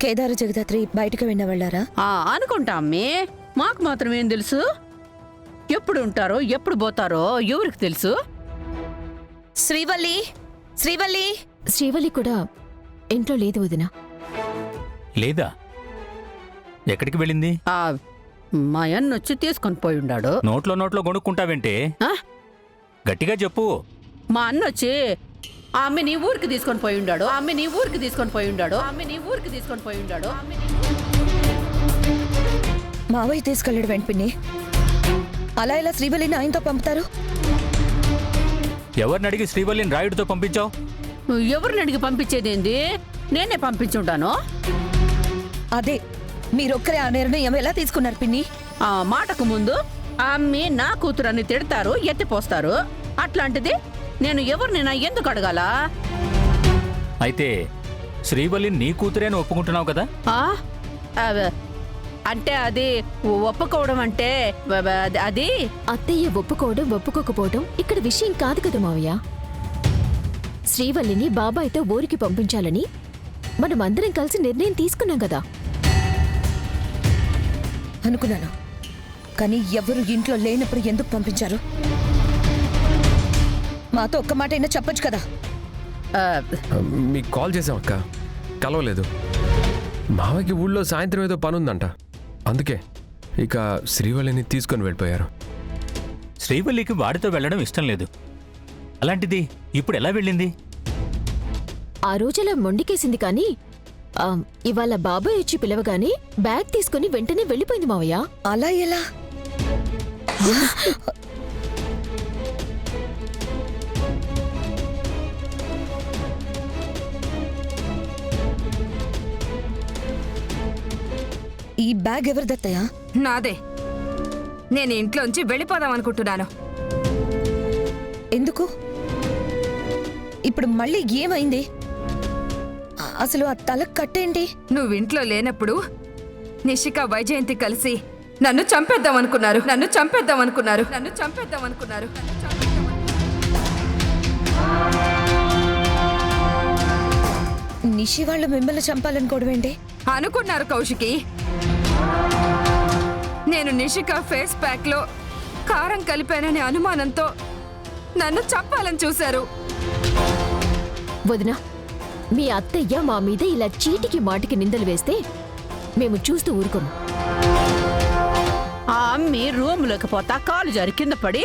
కేదారు జగదాత్రి బయటకు వెళ్ళారా? అనుకుంటా అమ్మే, మాకు మాత్రం ఏం తెలుసు? ఎప్పుడు ఉంటారో ఎప్పుడు పోతారో ఎవరికి తెలుసు? శ్రీవల్లి శ్రీవల్లి శ్రీవల్లి కూడా ఇంట్లో లేదు వదినా. లేదా? ఎక్కడికి వెళ్ళింది? మా అన్నొచ్చి తీసుకొని పోయి ఉండాడు. నోట్లో కొనుక్కుంటావేంటే? గట్టిగా చెప్పు. మా అన్నొచ్చి ఆమె నీ ఊరికి తీసుకొని పోయి ఉండాడు. మావయ్య తీసుకెళ్ళాడు వెంటనే. అలా ఇలా శ్రీవల్లిని ఆయనతో పంపుతారు? ఎవరిని అడిగి శ్రీవల్లిని రాయుడితో పంపించావు? ఎవరిని అడిగి పంపించేదేంది? నేనే పంపించుంటాను. అదే, మీరొక్కరే ఆ నిర్ణయం ఎలా తీసుకున్నారు పిన్ని? మాటకు ముందు అమ్మి నా కూతురని తిడతారు, ఎత్తిపోస్తారు. అట్లాంటిది నేను ఎవరినైనా ఎందుకు అడగాలా? అయితే శ్రీవల్లిని నీ కూతురేని ఒప్పుకుంటున్నావు కదా? అంటే అది ఒప్పుకోవడం అంటే అది అత్తయ్య ఒప్పుకోవడం ఒప్పుకోకపోవడం ఇక్కడ విషయం కాదు కదా మావయ్య. శ్రీవల్లిని బాబాయ్తో ఊరికి పంపించాలని మనం అందరం కలిసి నిర్ణయం తీసుకున్నాం కదా. అనుకున్నాను, కానీ ఎవరు ఇంట్లో లేనప్పుడు ఎందుకు పంపించారు? మాతో ఒక్క మాట అయినా చెప్పొచ్చు కదా. మీకు కాల్ చేసాం అక్క, కలవలేదు. మావకి ఊళ్ళో సాయంత్రం ఏదో పనుందంట, అందుకే ఇక శ్రీవల్లిని తీసుకొని వెళ్ళిపోయారు. శ్రీవల్లికి వాడితో వెళ్ళడం ఇష్టం లేదు. అలాంటిది ఇప్పుడు ఎలా వెళ్ళింది? ఆ రోజలా మొండికేసింది కానీ ఇవాళ బాబాయ్ వచ్చి పిలవగానే బ్యాగ్ తీసుకుని వెంటనే వెళ్ళిపోయింది మావయ్య. అలా ఎలా? ఈ బ్యాగ్ ఎవరిదత్తయ్యా? నాదే. నేను ఇంట్లోంచి వెళ్ళిపోదాం అనుకుంటున్నాను. ఎందుకు? ఇప్పుడు మళ్ళీ ఏమైంది? అసలు ఆ తలకు కట్టేంటి? నువ్వు ఇంట్లో లేనప్పుడు నిషిక వైజయంతి కలిసి నన్ను చంపేద్దాం అనుకున్నారు. నిషి వాళ్ళు మిమ్మల్ని చంపాలనుకోవడం ఏంటి? అనుకున్నారు కౌశికి. నేను నిషిక ఫేస్ ప్యాక్ లో కారం కలిపాననే అనుమానంతో నన్ను చంపాలని చూశారు. వదినా, మీ అత్తయ్య మా మీద ఇలా చీటికి మాటికి నిందలు వేస్తే మేము చూస్తూ ఊరుకోము. ఆ అమ్మి రూములోకి పోతా కాలు జారి కింద పడి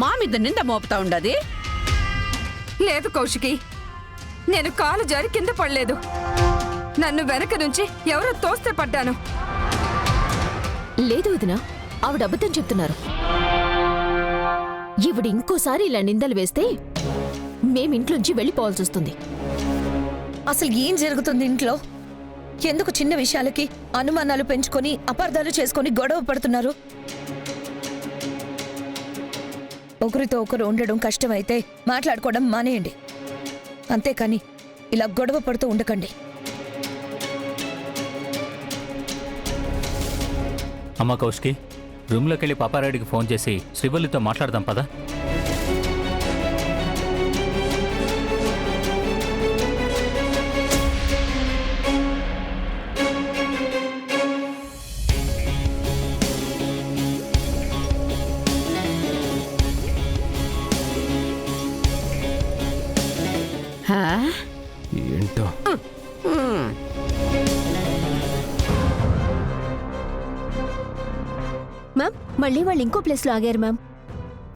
మా మీద నింద మోపుతా ఉండది. లేదు కౌశికి, నేను కాలు జారి కింద పడలేదు. నన్ను వెనక నుంచి ఎవరో తోస్తే పడ్డాను. లేదు వదినా, ఆవిడ అబద్ధం చెప్తున్నారు. ఈవిడ ఇంకోసారి ఇలా నిందలు వేస్తే మేమింట్లోంచి వెళ్ళిపోవాల్సి వస్తుంది. అసలు ఏం జరుగుతుంది ఇంట్లో? ఎందుకు చిన్న విషయాలకి అనుమానాలు పెంచుకొని అపార్థాలు చేసుకొని గొడవ పడుతున్నారు? ఒకరితో ఒకరు ఉండడం కష్టమైతే మాట్లాడుకోవడం మానేయండి, అంతేకాని ఇలా గొడవ పడుతూ ఉండకండి. అమ్మ కౌశికి, రూమ్లోకి వెళ్ళి పాపారాయుడికి ఫోన్ చేసి శ్రీవల్లితో మాట్లాడదాం పదా. ఏంటో మ్యామ్, మళ్ళీ వాళ్ళు ఇంకో ప్లేస్ లో ఆగారు మ్యామ్.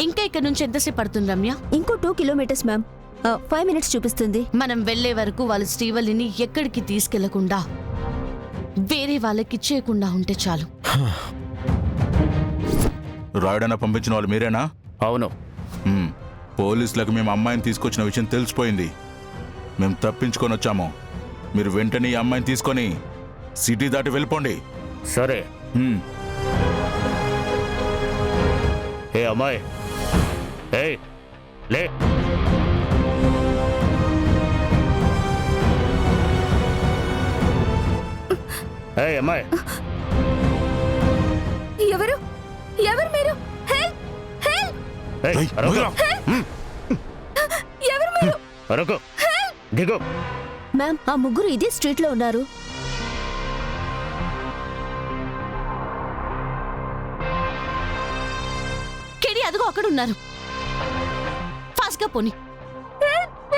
ఇంకా ఇక్కడ నుంచి ఎంతసేపు పడుతుంది రమ్య? ఇంకో 2 కిలోమీటర్స్ మ్యామ్. 5 minutes చూపిస్తుంది. మనం వెళ్లే వరకు వాళ్ళు శ్రీవల్లిని ఎక్కడికి తీసుకెళ్లకుండా వేరే వాళ్ళకి చేయకుండా ఉంటే చాలు. రాయుడన పంపించిన వాళ్ళు మీరేనా? అవును. పోలీసులకు మేము అమ్మాయిని తీసుకొచ్చిన విషయం తెలిసిపోయింది. మేము తప్పించుకొని వచ్చాము. మీరు వెంటనే ఈ అమ్మాయిని తీసుకొని సిటీ దాటి వెళ్ళిపోండి. సరే. ఏ అమ్మాయి, లే. అమ్మాయి, ఎవరు మీరు? మ్యామ్, ఆ ముగ్గురు ఇదే స్ట్రీట్ లో ఉన్నారు. అదిగో అక్కడ ఉన్నారు. ఫాస్ట్ గా పోని.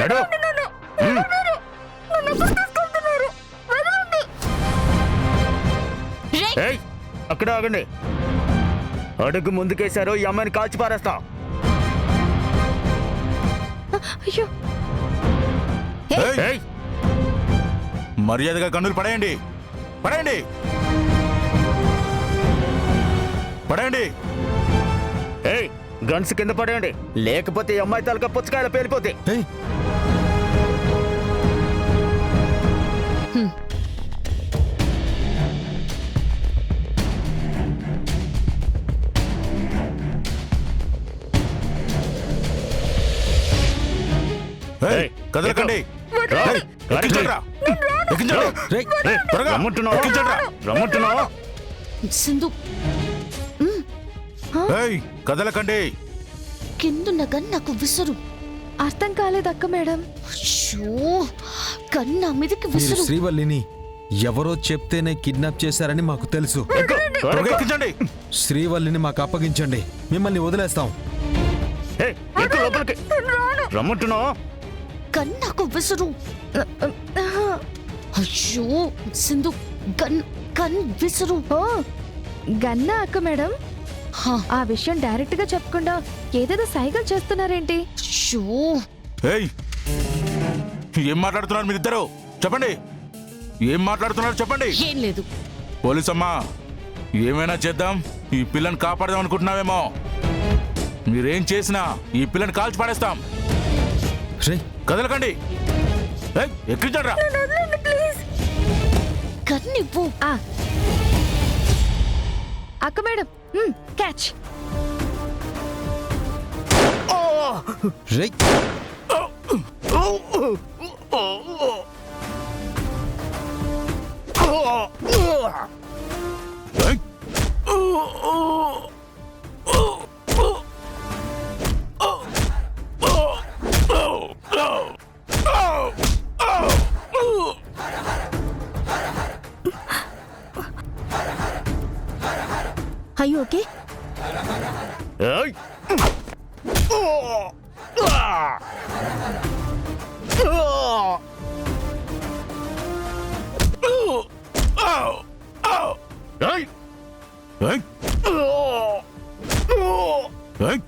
నడు. రేయ్, ఏయ్, అక్కడ ఆగండి. అడుగు ముందుకేశారో ఈ అమ్మాయిని కాల్చి పారేస్తా. అయ్యో, ఏయ్! మర్యాదగా కన్నులు పడేయండి, పడేయండి, పడేయండి. ఏయ్, గన్స్ కింద పడేయండి, లేకపోతే ఈ అమ్మాయి తలక పుచ్చకాయలు పేలిపోతాయి. ఏయ్, కదలకండి. రా. ఏయ్, ఎక్కించండి రా. ఎక్కించండి. ఏయ్, త్వరగా. రమ్మంటున్నావా? ఎక్కించండి రా. రమ్మంటున్నావా? సింధు ఏయ్, కదలకండి. కిందున్న గన్ నాకు విసురు. అర్థం కాలేదక్క మేడం. అయ్యో, గన్ నా మీదకి మీరు విసురు. శ్రీవల్లిని ఎవరో చెప్తేనే కిడ్నాప్ చేశారని మాకు తెలుసు. ఎక్కు, త్వరగా త్వరగా. ఎక్కించండి. శ్రీవల్లిని మాకు అప్పగించండి, మిమ్మల్ని వదిలేస్తాం. ఏయ్, ఎక్కు లోపలికి. రమ్మంటున్నావా? గన్ నాకు విసురు. అయ్యో సింధు, గన్ గన్ విసురు. ఓ, గన్నా అక్క మేడం? హా, ఆ విషయం డైరెక్ట్ గా చెప్పకుండా ఏదేదో సైకిల్ చేస్తున్నారేంటి? అయ్యో, ఏయ్, ఏం మాట్లాడుతున్నారు మీరిద్దరు? చెప్పండి, ఏం మాట్లాడుతున్నారు చెప్పండి. ఏం లేదు. పోలీస్ అమ్మా, ఏమైనా చేద్దాం, ఈ పిల్లని కాపాడదాం అనుకుంటున్నావేమో. మీరేం చేసినా ఈ పిల్లని కాల్చి పడేస్తాం. రేయ్, కదలకండి. ఏయ్, ఎక్కించండి రా. గన్ ఇవ్వు. అక్క మేడం, క్యాచ్. రేయ్, ఏయ్. అయ్యో ఓకే. ఏయ్. ఏయ్. ఏయ్. ఏయ్. రేయ్.